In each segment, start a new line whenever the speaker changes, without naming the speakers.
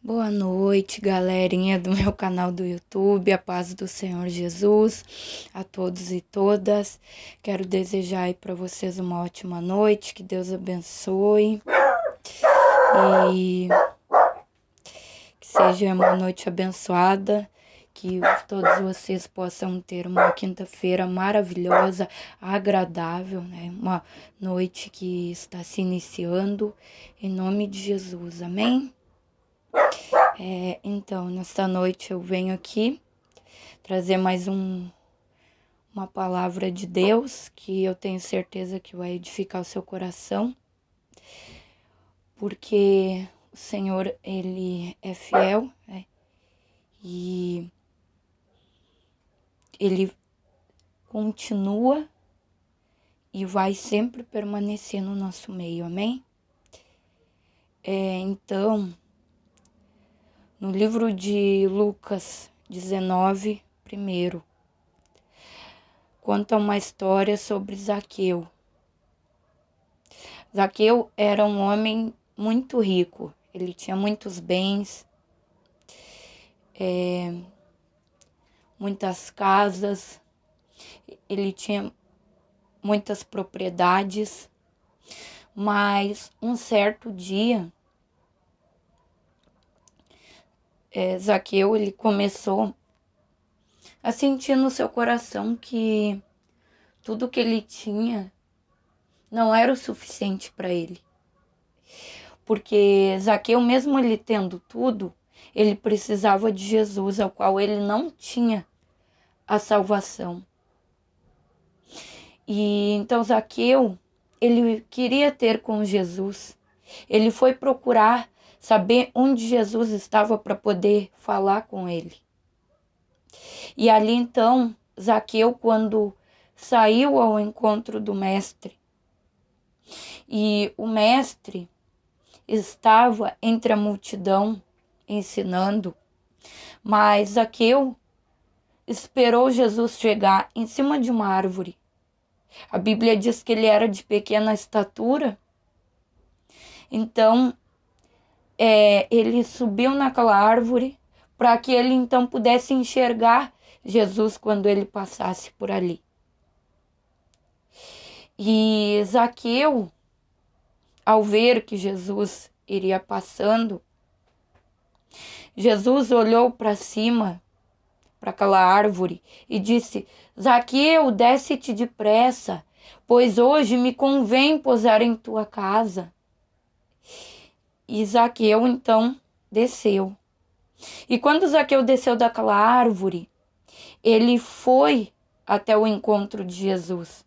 Boa noite, galerinha do meu canal do YouTube, a paz do Senhor Jesus a todos e todas. Quero desejar aí para vocês uma ótima noite, que Deus abençoe e que seja uma noite abençoada, que todos vocês possam ter uma quinta-feira maravilhosa, agradável, né? Uma noite que está se iniciando, em nome de Jesus, amém? Então, nesta noite eu venho aqui trazer mais uma palavra de Deus que eu tenho certeza que vai edificar o seu coração, porque o Senhor, Ele é fiel, né? E Ele continua e vai sempre permanecer no nosso meio, amém? Então, no livro de Lucas 19, primeiro, conta uma história sobre Zaqueu. Zaqueu era um homem muito rico, ele tinha muitos bens, muitas casas, ele tinha muitas propriedades, mas um certo dia, Zaqueu ele começou a sentir no seu coração que tudo que ele tinha não era o suficiente para ele. Porque Zaqueu, mesmo ele tendo tudo, ele precisava de Jesus, ao qual ele não tinha a salvação. E então Zaqueu, ele queria ter com Jesus. Ele foi procurar saber onde Jesus estava para poder falar com ele. E ali então, Zaqueu, quando saiu ao encontro do mestre, e o mestre estava entre a multidão ensinando, mas Zaqueu esperou Jesus chegar em cima de uma árvore. A Bíblia diz que ele era de pequena estatura, então ele subiu naquela árvore para que ele então pudesse enxergar Jesus quando ele passasse por ali. E Zaqueu, ao ver que Jesus iria passando, Jesus olhou para cima, para aquela árvore, e disse: Zaqueu, desce-te depressa, pois hoje me convém pousar em tua casa. E Zaqueu então desceu. E quando Zaqueu desceu daquela árvore, ele foi até o encontro de Jesus.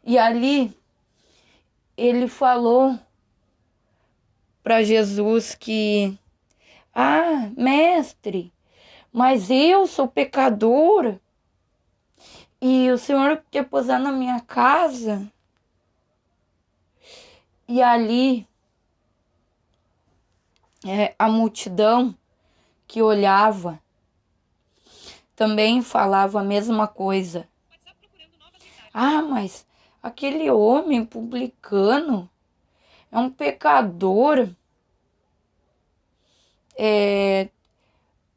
E ali ele falou para Jesus que: mestre, mas eu sou pecador e o Senhor quer pousar na minha casa. E ali a multidão que olhava também falava a mesma coisa. Mas aquele homem publicano é um pecador,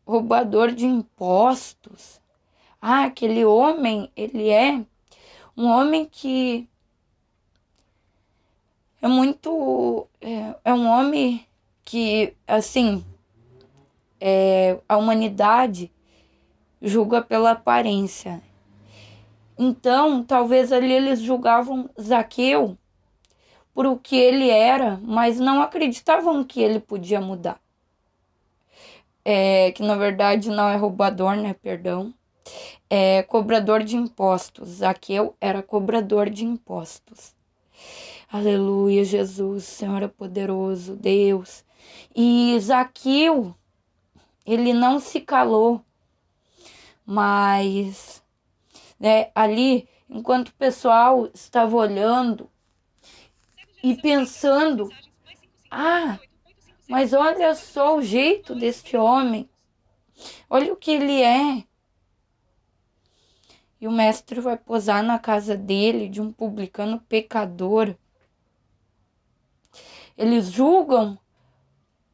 roubador de impostos. Aquele homem, ele é um homem que é muito... É um homem que, assim, a humanidade julga pela aparência. Então, talvez ali eles julgavam Zaqueu por o que ele era, mas não acreditavam que ele podia mudar. Que na verdade não é roubador, né? Perdão. É cobrador de impostos. Zaqueu era cobrador de impostos. Aleluia, Jesus, Senhor é poderoso, Deus. E Zaqueu, ele não se calou, mas ali, enquanto o pessoal estava olhando e pensando: mas olha só o jeito deste homem, olha o que ele é. E o mestre vai posar na casa dele, de um publicano pecador. Eles julgam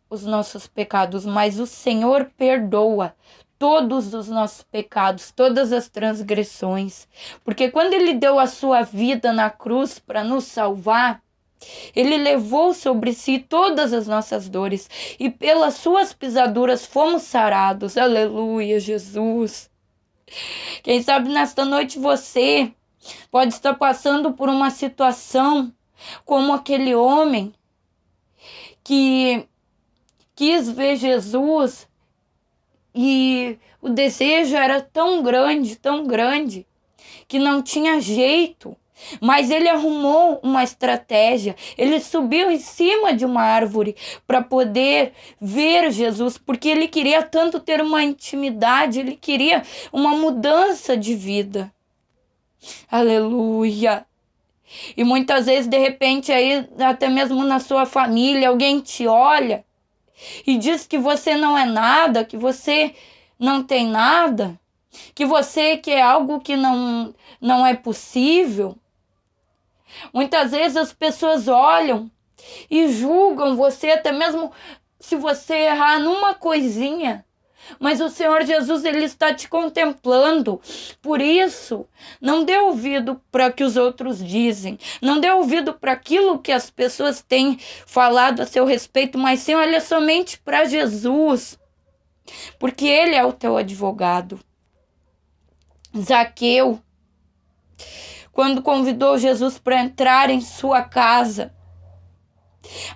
os nossos pecados, mas o Senhor perdoa todos os nossos pecados, todas as transgressões. Porque quando Ele deu a sua vida na cruz para nos salvar, Ele levou sobre si todas as nossas dores e pelas suas pisaduras fomos sarados. Aleluia, Jesus. Quem sabe nesta noite você pode estar passando por uma situação como aquele homem que quis ver Jesus e o desejo era tão grande, que não tinha jeito. Mas ele arrumou uma estratégia. Ele subiu em cima de uma árvore para poder ver Jesus, porque ele queria tanto ter uma intimidade, ele queria uma mudança de vida. Aleluia! E muitas vezes, de repente, aí, até mesmo na sua família, alguém te olha e diz que você não é nada, que você não tem nada, que você quer algo que não é possível. Muitas vezes as pessoas olham e julgam você, até mesmo se você errar numa coisinha. Mas o Senhor Jesus, Ele está te contemplando. Por isso, não dê ouvido para o que os outros dizem. Não dê ouvido para aquilo que as pessoas têm falado a seu respeito, mas sim, olha somente para Jesus. Porque Ele é o teu advogado. Zaqueu, quando convidou Jesus para entrar em sua casa,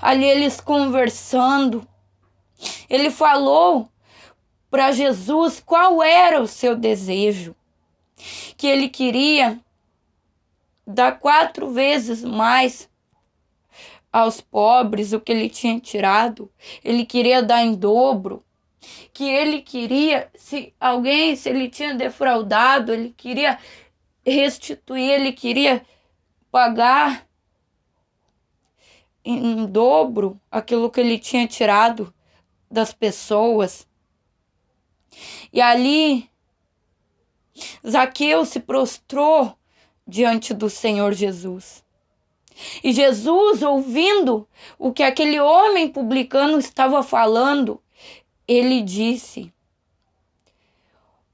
ali eles conversando, ele falou para Jesus qual era o seu desejo, que ele queria dar 4 vezes mais aos pobres o que ele tinha tirado, ele queria dar em dobro, que ele queria, se ele tinha defraudado, ele queria restituir, ele queria pagar em dobro aquilo que ele tinha tirado das pessoas. E ali, Zaqueu se prostrou diante do Senhor Jesus. E Jesus, ouvindo o que aquele homem publicano estava falando, ele disse: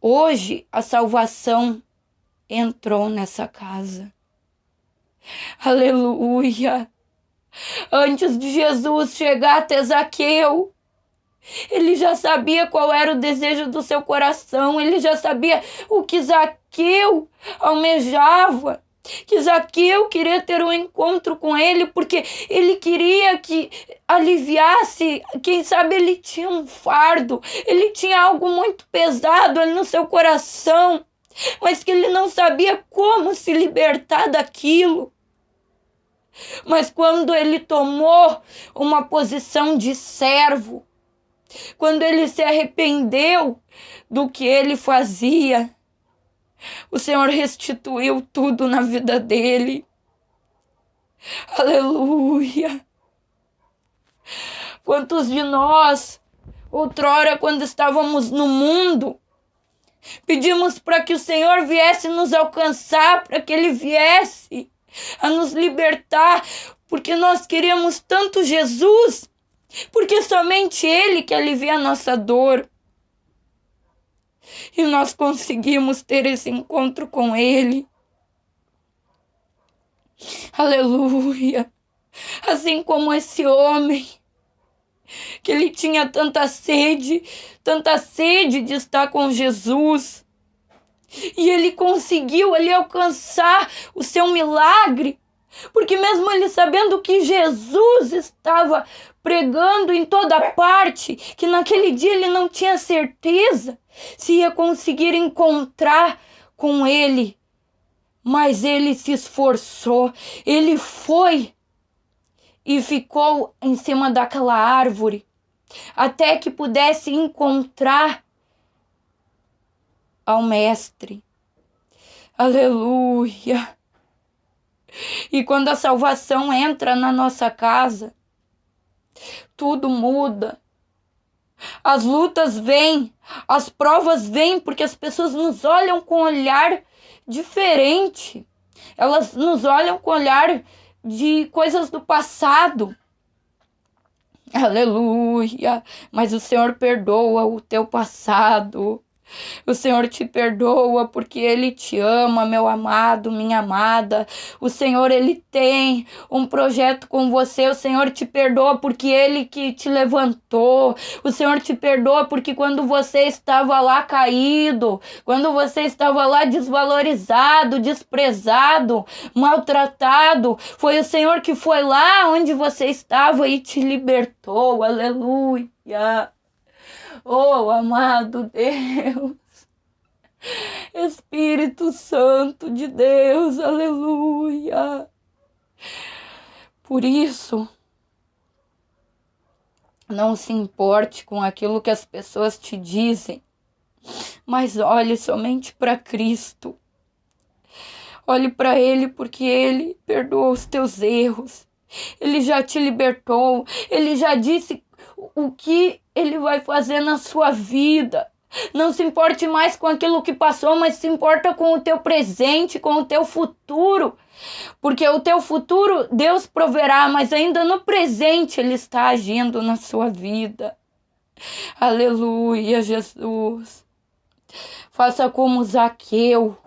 hoje a salvação entrou nessa casa. Aleluia! Antes de Jesus chegar até Zaqueu, ele já sabia qual era o desejo do seu coração, ele já sabia o que Zaqueu almejava, que Zaqueu queria ter um encontro com ele, porque ele queria que aliviasse, quem sabe ele tinha um fardo, ele tinha algo muito pesado ali no seu coração, mas que ele não sabia como se libertar daquilo. Mas quando ele tomou uma posição de servo, quando ele se arrependeu do que ele fazia, o Senhor restituiu tudo na vida dele. Aleluia! Quantos de nós, outrora, quando estávamos no mundo, pedimos para que o Senhor viesse nos alcançar, para que Ele viesse a nos libertar, porque nós queríamos tanto Jesus, porque somente Ele que alivia a nossa dor. E nós conseguimos ter esse encontro com Ele. Aleluia! Assim como esse homem, que ele tinha tanta sede de estar com Jesus. E ele conseguiu ali alcançar o seu milagre, porque mesmo ele sabendo que Jesus estava pregando em toda parte, que naquele dia ele não tinha certeza se ia conseguir encontrar com ele, mas ele se esforçou, ele foi e ficou em cima daquela árvore até que pudesse encontrar ao Mestre. Aleluia! E quando a salvação entra na nossa casa, tudo muda. As lutas vêm, as provas vêm, porque as pessoas nos olham com um olhar diferente. Elas nos olham com olhar de coisas do passado. Aleluia. Mas o Senhor perdoa o teu passado. O Senhor te perdoa porque Ele te ama, meu amado, minha amada. O Senhor, Ele tem um projeto com você. O Senhor te perdoa porque Ele que te levantou. O Senhor te perdoa porque quando você estava lá caído, quando você estava lá desvalorizado, desprezado, maltratado, foi o Senhor que foi lá onde você estava e te libertou. Aleluia. Oh, amado Deus, Espírito Santo de Deus, aleluia. Por isso, não se importe com aquilo que as pessoas te dizem, mas olhe somente para Cristo. Olhe para Ele porque Ele perdoou os teus erros. Ele já te libertou. Ele já disse o que Ele vai fazer na sua vida. Não se importe mais com aquilo que passou, mas se importa com o teu presente, com o teu futuro. Porque o teu futuro Deus proverá, mas ainda no presente Ele está agindo na sua vida. Aleluia, Jesus. Faça como Zaqueu.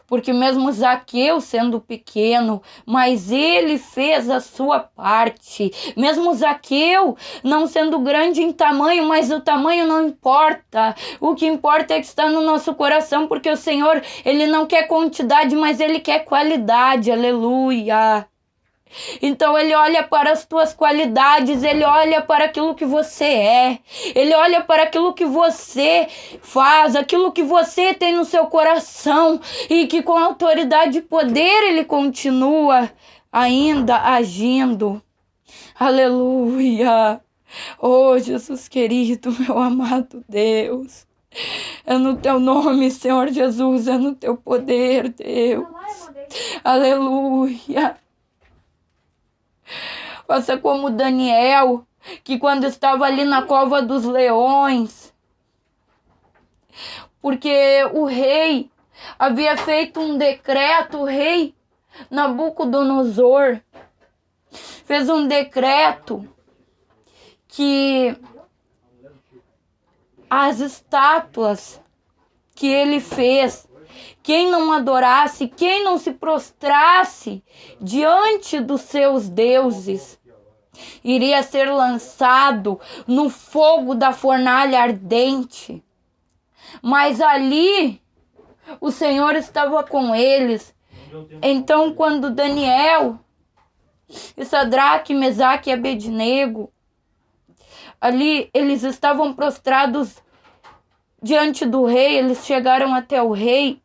Porque mesmo Zaqueu sendo pequeno, mas ele fez a sua parte. Mesmo Zaqueu não sendo grande em tamanho, mas o tamanho não importa. O que importa é que está no nosso coração, porque o Senhor, Ele não quer quantidade, mas Ele quer qualidade. Aleluia. Então Ele olha para as tuas qualidades, Ele olha para aquilo que você é, Ele olha para aquilo que você faz, aquilo que você tem no seu coração e que com autoridade e poder Ele continua ainda agindo. Aleluia! Oh, Jesus querido, meu amado Deus, é no teu nome, Senhor Jesus, é no teu poder, Deus. Aleluia! Faça como Daniel, que quando estava ali na cova dos leões, porque o rei havia feito um decreto, o rei Nabucodonosor fez um decreto que as estátuas que ele fez, quem não adorasse, quem não se prostrasse diante dos seus deuses, iria ser lançado no fogo da fornalha ardente. Mas ali o Senhor estava com eles. Então, quando Daniel e Sadraque, Mesaque e Abednego, ali eles estavam prostrados diante do rei, eles chegaram até o rei,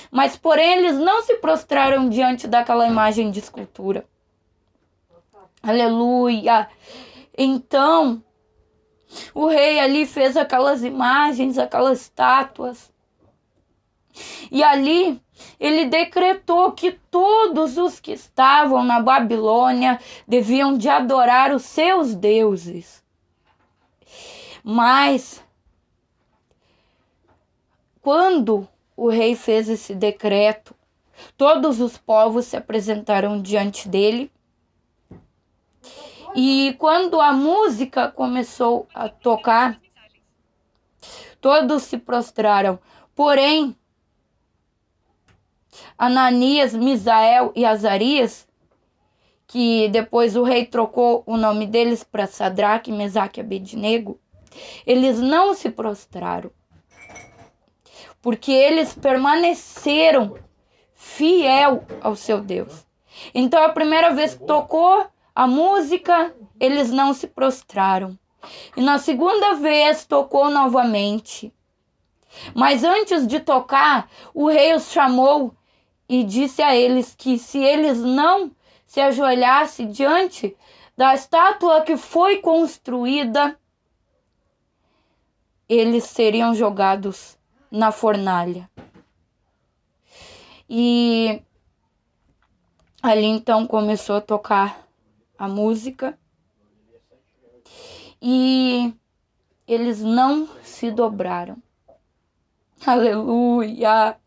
mas porém eles não se prostraram diante daquela imagem de escultura. Aleluia! Então, o rei ali fez aquelas imagens, aquelas estátuas. E ali ele decretou que todos os que estavam na Babilônia deviam de adorar os seus deuses. Mas, quando o rei fez esse decreto, todos os povos se apresentaram diante dele. E quando a música começou a tocar, todos se prostraram. Porém, Ananias, Misael e Azarias, que depois o rei trocou o nome deles para Sadraque, Mesaque e Abednego, eles não se prostraram, porque eles permaneceram fiel ao seu Deus. Então, a primeira vez que tocou a música, eles não se prostraram. E na segunda vez tocou novamente. Mas antes de tocar, o rei os chamou e disse a eles que se eles não se ajoelhassem diante da estátua que foi construída, eles seriam jogados na fornalha. E ali então começou a tocar a música e eles não se dobraram. Aleluia!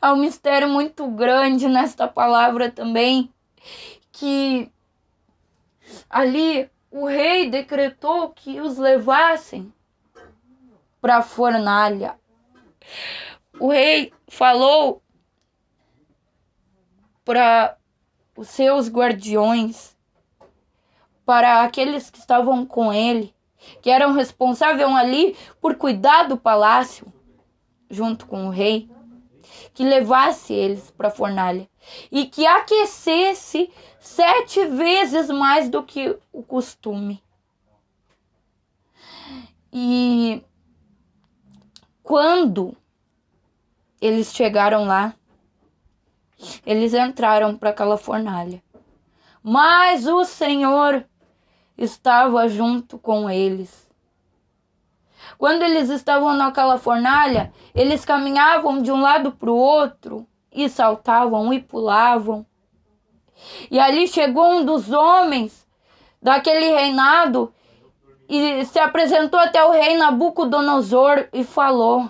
Há um mistério muito grande nesta palavra também, que ali o rei decretou que os levassem para a fornalha. O rei falou para os seus guardiões, para aqueles que estavam com ele, que eram responsáveis ali por cuidar do palácio, junto com o rei, que levasse eles para a fornalha e que aquecesse 7 vezes mais do que o costume. E quando eles chegaram lá, eles entraram para aquela fornalha, mas o Senhor estava junto com eles. Quando eles estavam naquela fornalha, eles caminhavam de um lado para o outro e saltavam e pulavam. E ali chegou um dos homens daquele reinado e se apresentou até o rei Nabucodonosor e falou: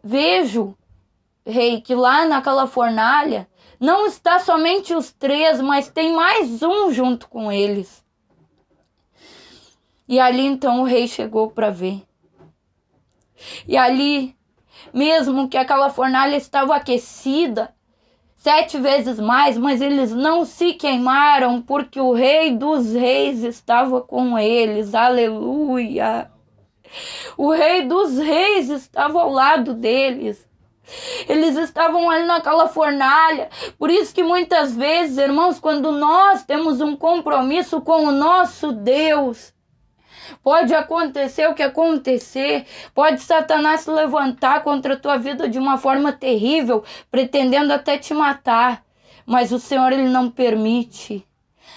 vejo, rei, que lá naquela fornalha não está somente os 3, mas tem mais um junto com eles. E ali então o rei chegou para ver. E ali, mesmo que aquela fornalha estava aquecida 7 vezes mais, mas eles não se queimaram, porque o Rei dos Reis estava com eles. Aleluia! O Rei dos Reis estava ao lado deles. Eles estavam ali naquela fornalha. Por isso que muitas vezes, irmãos, quando nós temos um compromisso com o nosso Deus, pode acontecer o que acontecer, pode Satanás se levantar contra a tua vida de uma forma terrível, pretendendo até te matar, mas o Senhor, Ele não permite.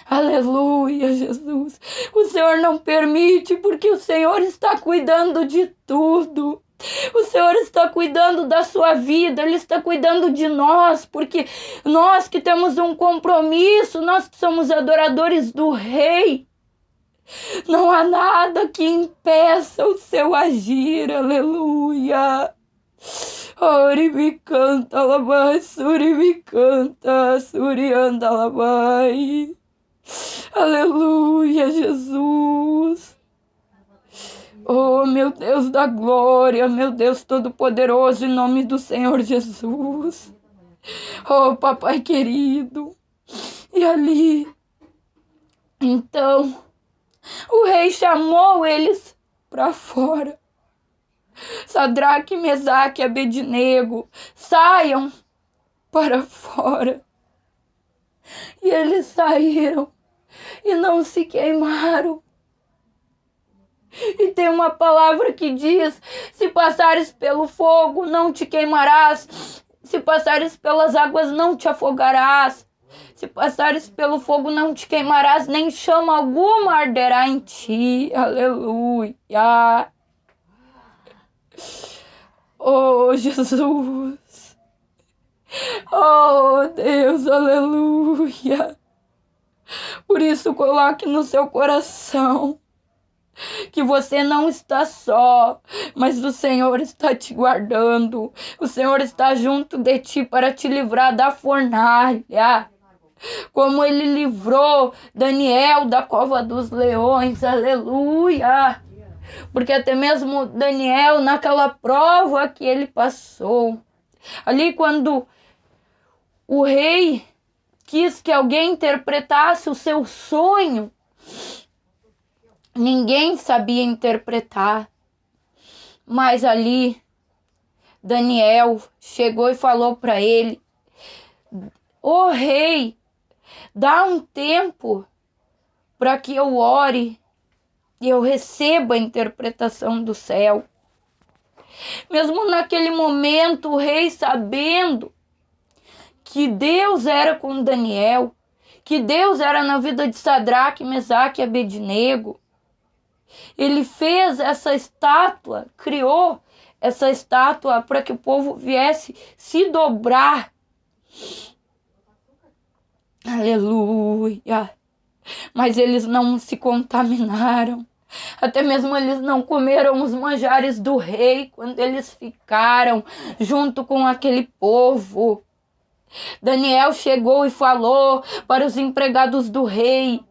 Aleluia, Jesus. O Senhor não permite, porque o Senhor está cuidando de tudo. O Senhor está cuidando da sua vida, Ele está cuidando de nós, porque nós que temos um compromisso, nós que somos adoradores do Rei, não há nada que impeça o seu agir. Aleluia. Ori me canta, labai, suri me canta, suri anda, labai. Aleluia, Jesus. Oh, meu Deus da glória, meu Deus todo-poderoso, em nome do Senhor Jesus. Oh, papai querido. E ali, então, o rei chamou eles para fora. Sadraque, Mesaque e Abednego, saiam para fora. E eles saíram e não se queimaram. E tem uma palavra que diz: se passares pelo fogo, não te queimarás. Se passares pelas águas, não te afogarás. Se passares pelo fogo, não te queimarás, nem chama alguma arderá em ti. Aleluia. Oh, Jesus. Oh, Deus, aleluia. Por isso, coloque no seu coração que você não está só, mas o Senhor está te guardando. O Senhor está junto de ti para te livrar da fornalha, como Ele livrou Daniel da cova dos leões. Aleluia! Porque até mesmo Daniel, naquela prova que ele passou, ali quando o rei quis que alguém interpretasse o seu sonho, ninguém sabia interpretar. Mas ali, Daniel chegou e falou para ele: ô rei, dá um tempo para que eu ore e eu receba a interpretação do céu. Mesmo naquele momento, o rei, sabendo que Deus era com Daniel, que Deus era na vida de Sadraque, Mesaque e Abednego, ele fez essa estátua, criou essa estátua para que o povo viesse se dobrar. Aleluia! Mas eles não se contaminaram. Até mesmo eles não comeram os manjares do rei quando eles ficaram junto com aquele povo. Daniel chegou e falou para os empregados do rei: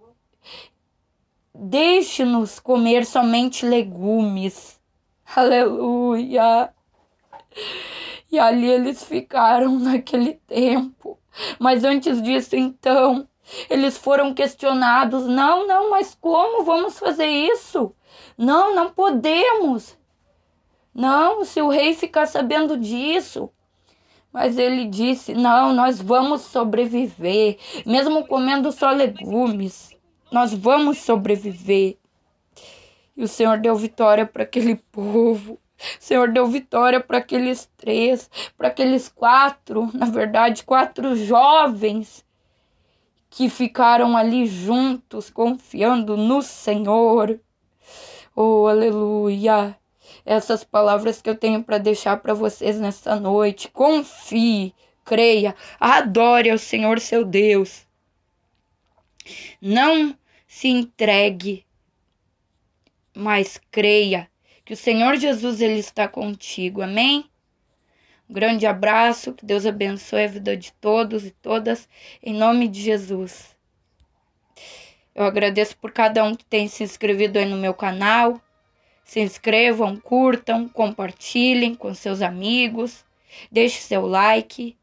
deixe-nos comer somente legumes. Aleluia! E ali eles ficaram naquele tempo. Mas antes disso, então, eles foram questionados. Não, mas como vamos fazer isso? Não podemos. Não, se o rei ficar sabendo disso. Mas ele disse, não, nós vamos sobreviver. Mesmo comendo só legumes, nós vamos sobreviver. E o Senhor deu vitória para aquele povo. O Senhor deu vitória para aqueles 3, para aqueles 4, na verdade, 4 jovens que ficaram ali juntos, confiando no Senhor. Oh, aleluia! Essas palavras que eu tenho para deixar para vocês nessa noite. Confie, creia, adore ao Senhor seu Deus. Não se entregue, mas creia que o Senhor Jesus ele está contigo. Amém? Um grande abraço, que Deus abençoe a vida de todos e todas, em nome de Jesus. Eu agradeço por cada um que tem se inscrito aí no meu canal. Se inscrevam, curtam, compartilhem com seus amigos, deixe seu like.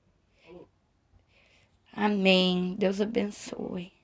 Amém. Deus abençoe.